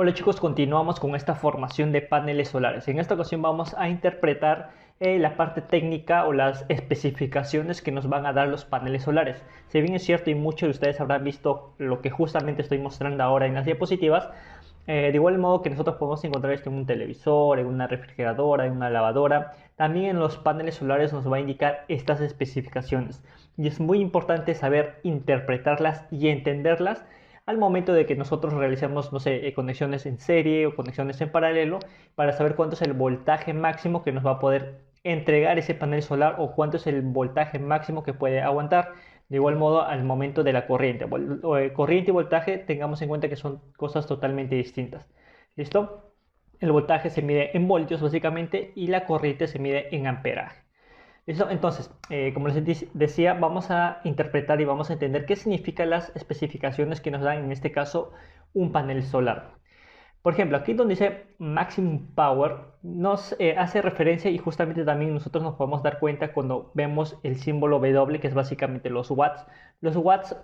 Hola chicos, continuamos con esta formación de paneles solares. En esta ocasión vamos a interpretar la parte técnica o las especificaciones que nos van a dar los paneles solares. Si bien es cierto y muchos de ustedes habrán visto lo que justamente estoy mostrando ahora en las diapositivas, de igual modo que nosotros podemos encontrar esto en un televisor, en una refrigeradora, en una lavadora, también en los paneles solares nos va a indicar estas especificaciones. Y es muy importante saber interpretarlas y entenderlas al momento de que nosotros realicemos, no sé, conexiones en serie o conexiones en paralelo para saber cuánto es el voltaje máximo que nos va a poder entregar ese panel solar o cuánto es el voltaje máximo que puede aguantar. De igual modo, al momento de la corriente. Corriente y voltaje, tengamos en cuenta que son cosas totalmente distintas. ¿Listo? El voltaje se mide en voltios básicamente y la corriente se mide en amperaje. ¿Listo? Entonces, como les decía, vamos a interpretar y vamos a entender qué significan las especificaciones que nos dan, en este caso, un panel solar. Por ejemplo, aquí donde dice Maximum Power, nos hace referencia y justamente también nosotros nos podemos dar cuenta cuando vemos el símbolo W, que es básicamente los watts. Los watts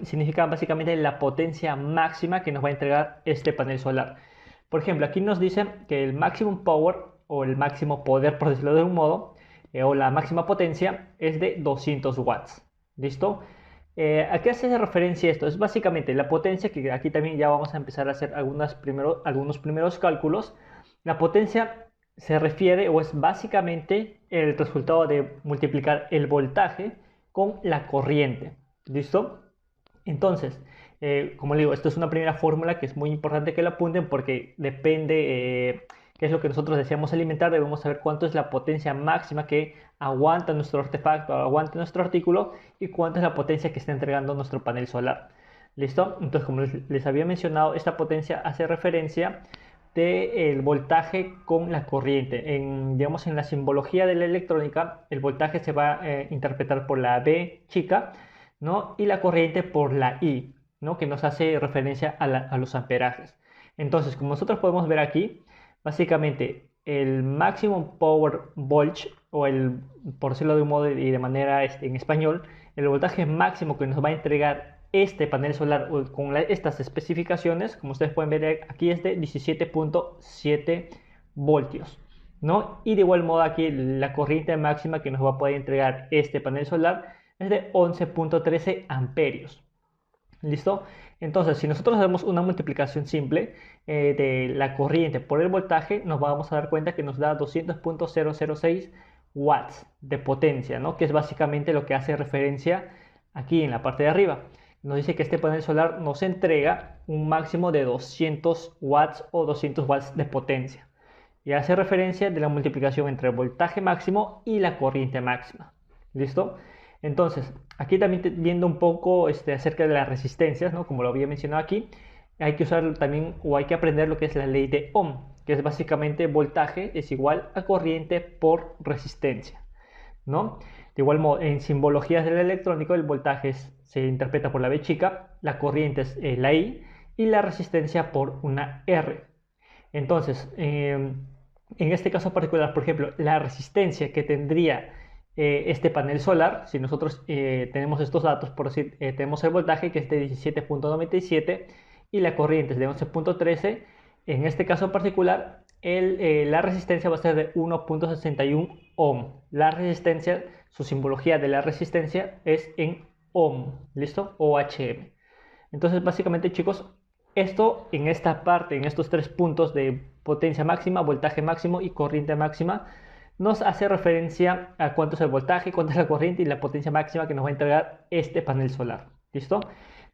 significan básicamente la potencia máxima que nos va a entregar este panel solar. Por ejemplo, aquí nos dice que el Maximum Power o el máximo poder, por decirlo de un modo, o la máxima potencia es de 200 watts. ¿Listo? ¿A qué hace referencia esto? Es básicamente la potencia, que aquí también ya vamos a empezar a hacer algunos primeros cálculos. La potencia se refiere o es básicamente el resultado de multiplicar el voltaje con la corriente. ¿Listo? Entonces, como le digo, esto es una primera fórmula que es muy importante que la apunten porque depende qué es lo que nosotros deseamos alimentar. Debemos saber cuánto es la potencia máxima que aguanta nuestro artefacto, aguanta nuestro artículo y cuánto es la potencia que está entregando nuestro panel solar. ¿Listo? Entonces, como les había mencionado, esta potencia hace referencia del voltaje con la corriente. Digamos, en la simbología de la electrónica, el voltaje se va a interpretar por la B chica, ¿no? Y la corriente por la I, ¿no? Que nos hace referencia a los amperajes. Entonces, como nosotros podemos ver aquí, básicamente el maximum power voltage, o por decirlo de un modo y de manera en español, el voltaje máximo que nos va a entregar este panel solar con estas especificaciones, como ustedes pueden ver aquí, es de 17.7 voltios, ¿no? Y de igual modo aquí la corriente máxima que nos va a poder entregar este panel solar es de 11.13 amperios. ¿Listo? Entonces, si nosotros hacemos una multiplicación simple de la corriente por el voltaje, nos vamos a dar cuenta que nos da 200.006 watts de potencia, ¿no? Que es básicamente lo que hace referencia aquí en la parte de arriba. Nos dice que este panel solar nos entrega un máximo de 200 watts o 200 watts de potencia. Y hace referencia de la multiplicación entre el voltaje máximo y la corriente máxima. ¿Listo? Entonces, aquí también viendo un poco acerca de las resistencias, ¿no? Como lo había mencionado aquí, hay que usar también o hay que aprender lo que es la ley de Ohm, que es básicamente voltaje es igual a corriente por resistencia, ¿no? De igual modo, en simbologías del electrónico, el voltaje se interpreta por la B chica, la corriente es la I y la resistencia por una R. Entonces, en este caso particular, por ejemplo, la resistencia que tendría este panel solar, si nosotros tenemos estos datos, por decir, tenemos el voltaje que es de 17.97 y la corriente es de 11.13, en este caso particular, la resistencia va a ser de 1.61 ohm. La resistencia, su simbología de la resistencia es en ohm, ¿listo? OHM. Entonces, básicamente, chicos, esto en esta parte, en estos tres puntos de potencia máxima, voltaje máximo y corriente máxima, nos hace referencia a cuánto es el voltaje, cuánto es la corriente y la potencia máxima que nos va a entregar este panel solar. ¿Listo?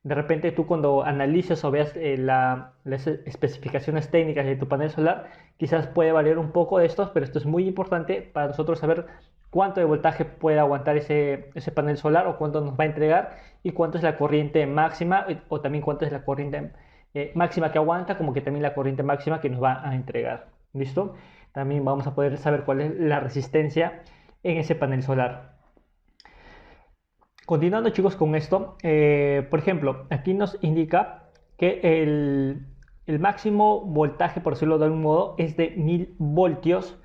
De repente tú cuando analices o veas las especificaciones técnicas de tu panel solar, quizás puede variar un poco de estos, pero esto es muy importante para nosotros saber cuánto de voltaje puede aguantar ese panel solar o cuánto nos va a entregar y cuánto es la corriente máxima o también cuánto es la corriente máxima que aguanta, como que también la corriente máxima que nos va a entregar. ¿Listo? También vamos a poder saber cuál es la resistencia en ese panel solar. Continuando, chicos, con esto, por ejemplo, aquí nos indica que el máximo voltaje, por decirlo de algún modo, es de 1000 voltios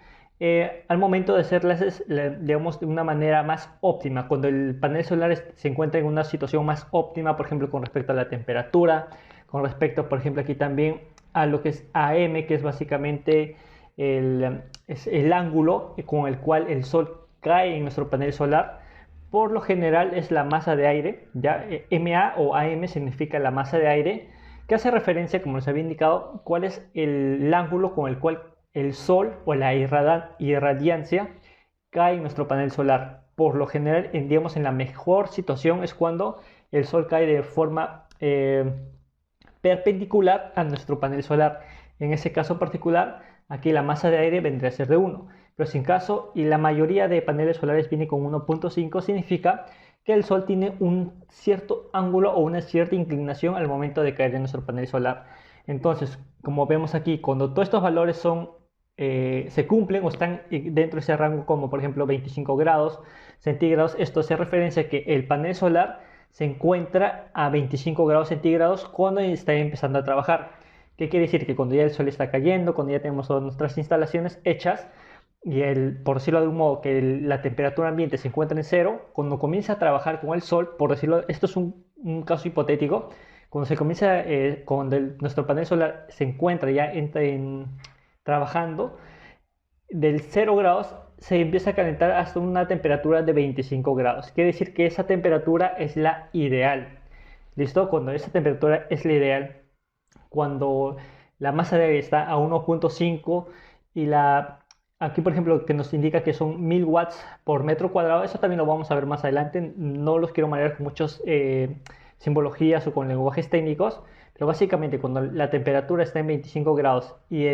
al momento de hacerlas, digamos, de una manera más óptima. Cuando el panel solar se encuentra en una situación más óptima, por ejemplo, con respecto a la temperatura, con respecto, por ejemplo, aquí también a lo que es AM, que es básicamente es el ángulo con el cual el Sol cae en nuestro panel solar. Por lo general es la masa de aire, ya MA o AM significa la masa de aire, que hace referencia, como les había indicado, cuál es el ángulo con el cual el Sol o la irradiancia cae en nuestro panel solar. Por lo general, digamos, en la mejor situación es cuando el Sol cae de forma perpendicular a nuestro panel solar. En ese caso particular, aquí la masa de aire vendría a ser de 1. Pero sin caso, y la mayoría de paneles solares viene con 1.5, significa que el Sol tiene un cierto ángulo o una cierta inclinación al momento de caer en nuestro panel solar. Entonces, como vemos aquí, cuando todos estos valores se cumplen o están dentro de ese rango, como por ejemplo 25 grados centígrados, esto hace referencia a que el panel solar se encuentra a 25 grados centígrados cuando está empezando a trabajar. ¿Qué quiere decir? Que cuando ya el sol está cayendo, cuando ya tenemos todas nuestras instalaciones hechas, y por decirlo de un modo, que la temperatura ambiente se encuentra en cero, cuando comienza a trabajar con el sol, por decirlo, esto es un caso hipotético, cuando se comienza, cuando nuestro panel solar se encuentra ya trabajando, del 0 grados se empieza a calentar hasta una temperatura de 25 grados. Quiere decir que esa temperatura es la ideal. ¿Listo? Cuando esa temperatura es la ideal, cuando la masa de aire está a 1.5 y aquí por ejemplo que nos indica que son 1000 watts por metro cuadrado, eso también lo vamos a ver más adelante, no los quiero marear con muchas simbologías o con lenguajes técnicos, pero básicamente cuando la temperatura está en 25 grados y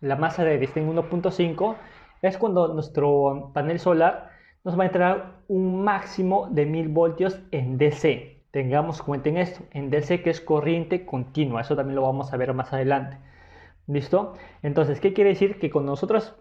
la masa de aire está en 1.5, es cuando nuestro panel solar nos va a entrar un máximo de 1000 voltios en DC. Tengamos cuenta en esto, en DC, que es corriente continua, eso también lo vamos a ver más adelante. ¿Listo? Entonces, ¿qué quiere decir? Que cuando nosotros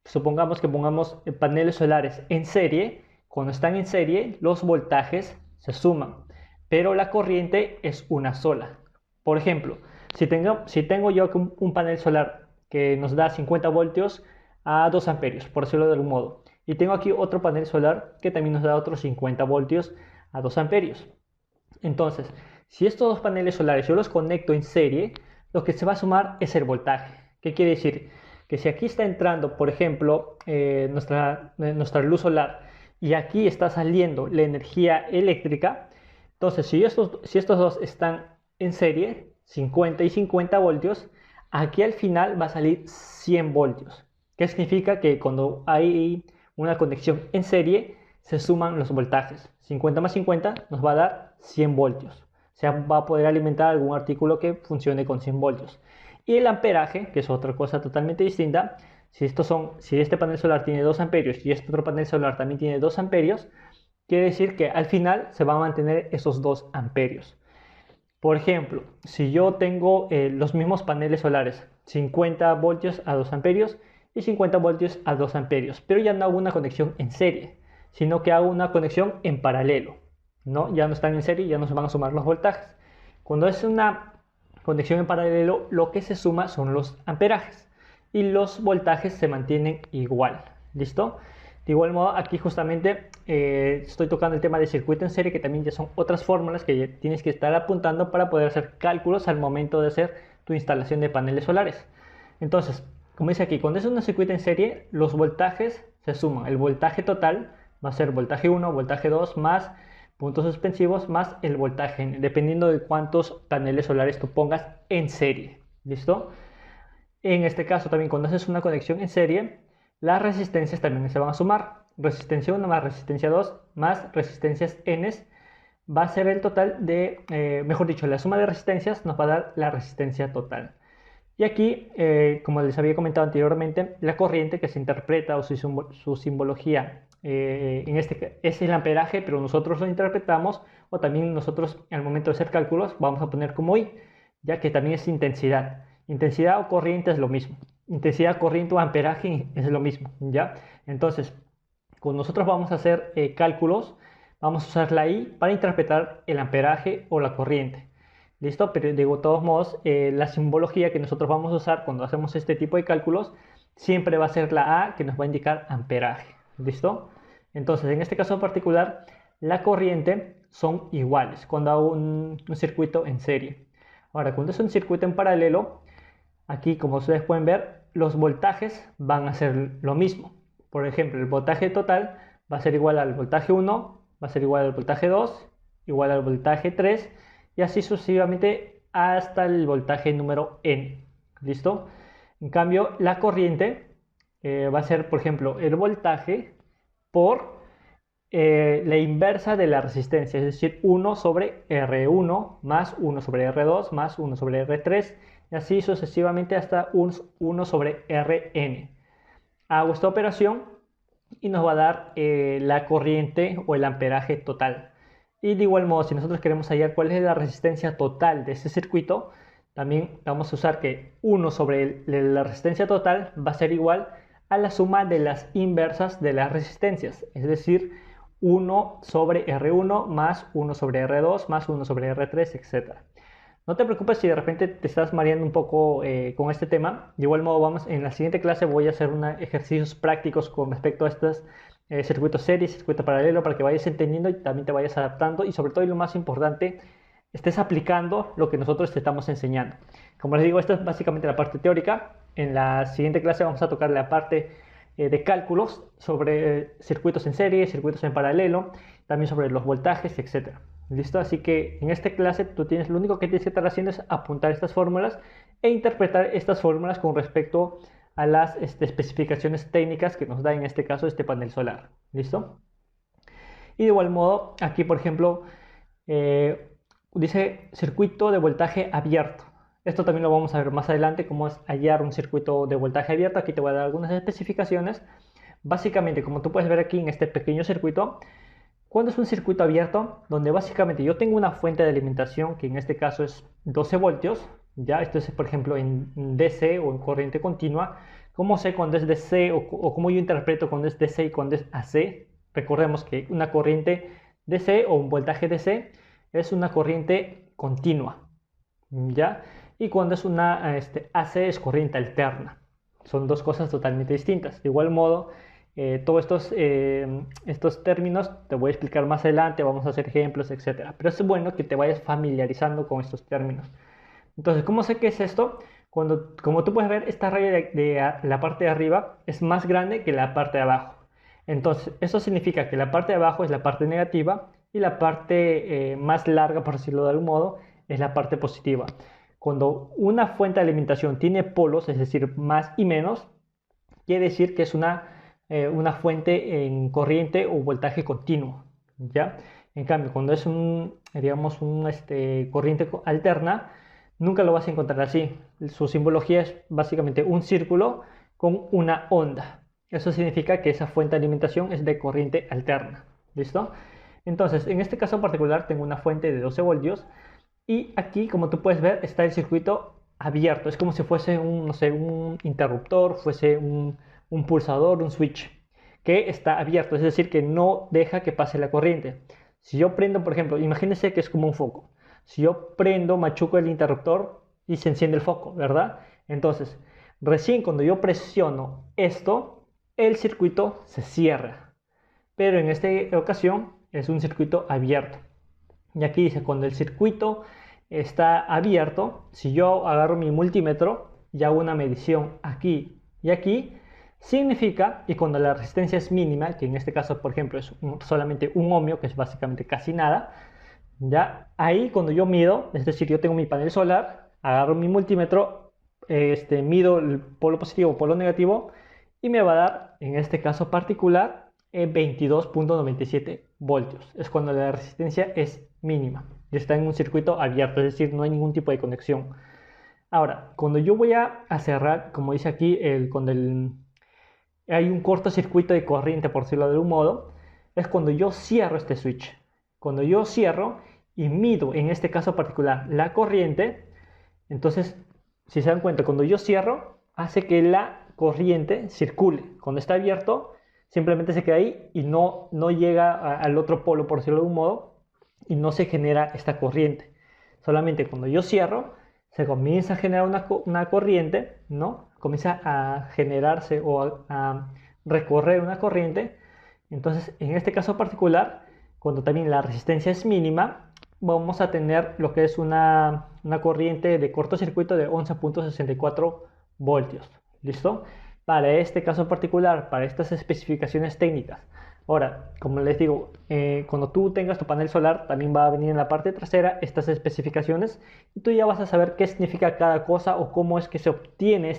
supongamos que pongamos paneles solares en serie, cuando están en serie los voltajes se suman, pero la corriente es una sola. Por ejemplo, si tengo yo un panel solar que nos da 50 voltios a 2 amperios, por decirlo de algún modo, y tengo aquí otro panel solar que también nos da otros 50 voltios a 2 amperios. Entonces, si estos dos paneles solares yo los conecto en serie, lo que se va a sumar es el voltaje. ¿Qué quiere decir? Que si aquí está entrando, por ejemplo, nuestra luz solar y aquí está saliendo la energía eléctrica, entonces si estos dos están en serie, 50 y 50 voltios, aquí al final va a salir 100 voltios. ¿Qué significa? Que cuando hay una conexión en serie, se suman los voltajes. 50 más 50 nos va a dar 100 voltios. O sea, va a poder alimentar algún artículo que funcione con 100 voltios. Y el amperaje, que es otra cosa totalmente distinta, si este panel solar tiene 2 amperios y este otro panel solar también tiene 2 amperios, quiere decir que al final se van a mantener esos 2 amperios. Por ejemplo, si yo tengo los mismos paneles solares, 50 voltios a 2 amperios y 50 voltios a 2 amperios, pero ya no hago una conexión en serie, sino que hago una conexión en paralelo, ¿no? Ya no están en serie, ya no se van a sumar los voltajes. Cuando es una conexión en paralelo, lo que se suma son los amperajes y los voltajes se mantienen igual. ¿Listo? De igual modo, aquí justamente estoy tocando el tema de circuito en serie, que también ya son otras fórmulas que tienes que estar apuntando para poder hacer cálculos al momento de hacer tu instalación de paneles solares. Entonces, como dice aquí, cuando es un circuito en serie, los voltajes se suman. El voltaje total va a ser voltaje 1, voltaje 2 más puntos suspensivos más el voltaje, dependiendo de cuántos paneles solares tú pongas en serie. ¿Listo? En este caso también cuando haces una conexión en serie, las resistencias también se van a sumar. Resistencia 1 más resistencia 2 más resistencias n va a ser el total de, mejor dicho, la suma de resistencias nos va a dar la resistencia total. Y aquí, como les había comentado anteriormente, la corriente que se interpreta o su simbología es el amperaje, pero nosotros lo interpretamos, o también nosotros al momento de hacer cálculos vamos a poner como I, ya que también es intensidad. Intensidad o corriente es lo mismo. Intensidad, corriente o amperaje es lo mismo, ¿ya? Entonces, cuando nosotros vamos a hacer cálculos, vamos a usar la I para interpretar el amperaje o la corriente. ¿Listo? Pero de todos modos, la simbología que nosotros vamos a usar cuando hacemos este tipo de cálculos siempre va a ser la A, que nos va a indicar amperaje. ¿Listo? Entonces, en este caso en particular, la corriente son iguales cuando hago un circuito en serie. Ahora, cuando es un circuito en paralelo, Aquí, como ustedes pueden ver, los voltajes van a ser lo mismo. Por ejemplo, el voltaje total va a ser igual al voltaje 1, va a ser igual al voltaje 2, igual al voltaje 3 y así sucesivamente hasta el voltaje número n. ¿Listo? En cambio, la corriente va a ser, por ejemplo, el voltaje por la inversa de la resistencia, es decir, 1 sobre R1 más 1 sobre R2 más 1 sobre R3 y así sucesivamente hasta 1 sobre Rn. Hago esta operación y nos va a dar la corriente o el amperaje total. Y de igual modo, si nosotros queremos hallar cuál es la resistencia total de ese circuito, también vamos a usar que 1 sobre la resistencia total va a ser igual a la suma de las inversas de las resistencias, es decir, 1 sobre R1 más 1 sobre R2 más 1 sobre R3, etc. No te preocupes si de repente te estás mareando un poco con este tema. De igual modo, en la siguiente clase voy a hacer ejercicios prácticos con respecto a estos circuitos series, circuito paralelo, para que vayas entendiendo y también te vayas adaptando y sobre todo, y lo más importante, estés aplicando lo que nosotros te estamos enseñando. Como les digo, esta es básicamente la parte teórica. En la siguiente clase vamos a tocar la parte de cálculos sobre circuitos en serie, circuitos en paralelo, también sobre los voltajes, etc. ¿Listo? Así que en esta clase lo único que tienes que estar haciendo es apuntar estas fórmulas e interpretar estas fórmulas con respecto a las especificaciones técnicas que nos da en este caso este panel solar. ¿Listo? Y de igual modo, aquí por ejemplo, dice circuito de voltaje abierto. Esto también lo vamos a ver más adelante, cómo es hallar un circuito de voltaje abierto. Aquí te voy a dar algunas especificaciones. Básicamente, como tú puedes ver aquí en este pequeño circuito, cuando es un circuito abierto, donde básicamente yo tengo una fuente de alimentación, que en este caso es 12 voltios, ya, esto es por ejemplo en DC o en corriente continua. ¿Cómo sé cuando es DC o cómo yo interpreto cuando es DC y cuando es AC? Recordemos que una corriente DC o un voltaje DC es una corriente continua, ¿ya? Y cuando es una AC es corriente alterna. Son dos cosas totalmente distintas. De igual modo, todos estos términos te voy a explicar más adelante, vamos a hacer ejemplos, etc. Pero es bueno que te vayas familiarizando con estos términos. Entonces, ¿cómo sé qué es esto? Como tú puedes ver, esta raya de la parte de arriba es más grande que la parte de abajo. Entonces, eso significa que la parte de abajo es la parte negativa y la parte más larga, por decirlo de algún modo, es la parte positiva. Cuando una fuente de alimentación tiene polos, es decir, más y menos, quiere decir que es una fuente en corriente o voltaje continuo, ¿ya? En cambio, cuando es digamos, corriente alterna, nunca lo vas a encontrar así. Su simbología es básicamente un círculo con una onda. Eso significa que esa fuente de alimentación es de corriente alterna. ¿Listo? Entonces, en este caso en particular tengo una fuente de 12 voltios y aquí, como tú puedes ver, está el circuito abierto. Es como si fuese no sé, un interruptor, fuese un pulsador, un switch, que está abierto, es decir, que no deja que pase la corriente. Si yo prendo, por ejemplo, imagínense que es como un foco. Si yo prendo, machuco el interruptor y se enciende el foco, ¿verdad? Entonces, recién cuando yo presiono esto, el circuito se cierra. Pero en esta ocasión es un circuito abierto. Y aquí dice, cuando el circuito está abierto, si yo agarro mi multímetro y hago una medición aquí y aquí, significa, y cuando la resistencia es mínima, que en este caso, por ejemplo, es solamente un ohmio, que es básicamente casi nada, ya ahí cuando yo mido, es decir, yo tengo mi panel solar, agarro mi multímetro, mido el polo positivo o polo negativo y me va a dar, en este caso particular, 22.97 voltios. Es cuando la resistencia es mínima y está en un circuito abierto, es decir, no hay ningún tipo de conexión. Ahora, cuando yo voy a cerrar, como dice aquí, hay un cortocircuito de corriente, por decirlo de algún modo, es cuando yo cierro este switch. Cuando yo cierro y mido, en este caso particular, la corriente, entonces, si se dan cuenta, cuando yo cierro, hace que la corriente circule. Cuando está abierto, simplemente se queda ahí y no llega al otro polo, por decirlo de algún modo, y no se genera esta corriente. Solamente cuando yo cierro, se comienza a generar una corriente, ¿no? Comienza a generarse o a recorrer una corriente. Entonces, en este caso particular, cuando también la resistencia es mínima, vamos a tener lo que es una corriente de cortocircuito de 11.64 voltios. ¿Listo? Para este caso particular, para estas especificaciones técnicas. Ahora, como les digo, cuando tú tengas tu panel solar, también va a venir en la parte trasera estas especificaciones y tú ya vas a saber qué significa cada cosa o cómo es que se obtiene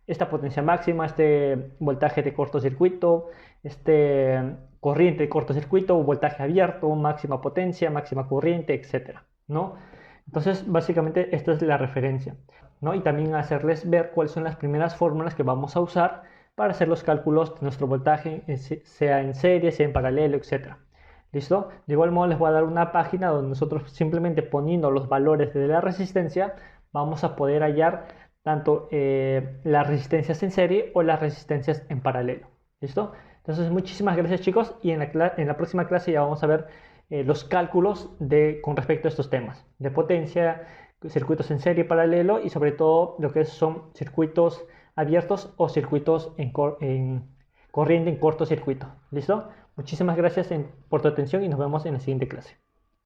esta potencia máxima, este voltaje de cortocircuito, este corriente de cortocircuito, voltaje abierto, máxima potencia, máxima corriente, etcétera, ¿no? Entonces, básicamente esta es la referencia, ¿no? Y también hacerles ver cuáles son las primeras fórmulas que vamos a usar para hacer los cálculos de nuestro voltaje, sea en serie, sea en paralelo, etcétera. ¿Listo? De igual modo les voy a dar una página donde nosotros simplemente poniendo los valores de la resistencia vamos a poder hallar tanto las resistencias en serie o las resistencias en paralelo. ¿Listo? Entonces muchísimas gracias chicos y en la próxima clase ya vamos a ver los cálculos con respecto a estos temas de potencia, circuitos en serie, paralelo y sobre todo lo que son circuitos abiertos o circuitos en corriente en cortocircuito. ¿Listo? Muchísimas gracias por tu atención y nos vemos en la siguiente clase.